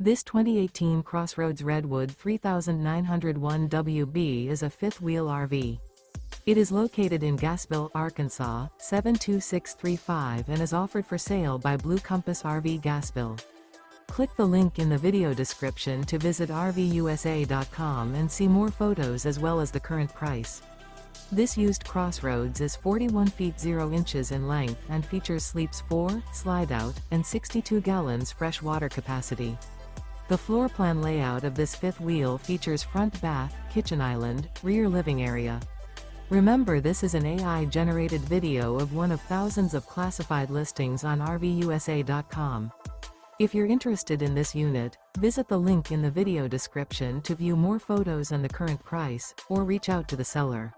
This 2018 CrossRoads Redwood 3901 WB is a fifth-wheel RV. It is located in Gassville, Arkansas, 72635 and is offered for sale by Blue Compass RV Gassville. Click the link in the video description to visit RVUSA.com and see more photos as well as the current price. This used CrossRoads is 41 feet 0 inches in length and features sleeps 4, Slideout, and 62 gallons fresh water capacity. The floor plan layout of this fifth wheel features front bath, kitchen island, rear living area. Remember, this is an AI-generated video of one of thousands of classified listings on RVUSA.com. If you're interested in this unit, visit the link in the video description to view more photos and the current price, or reach out to the seller.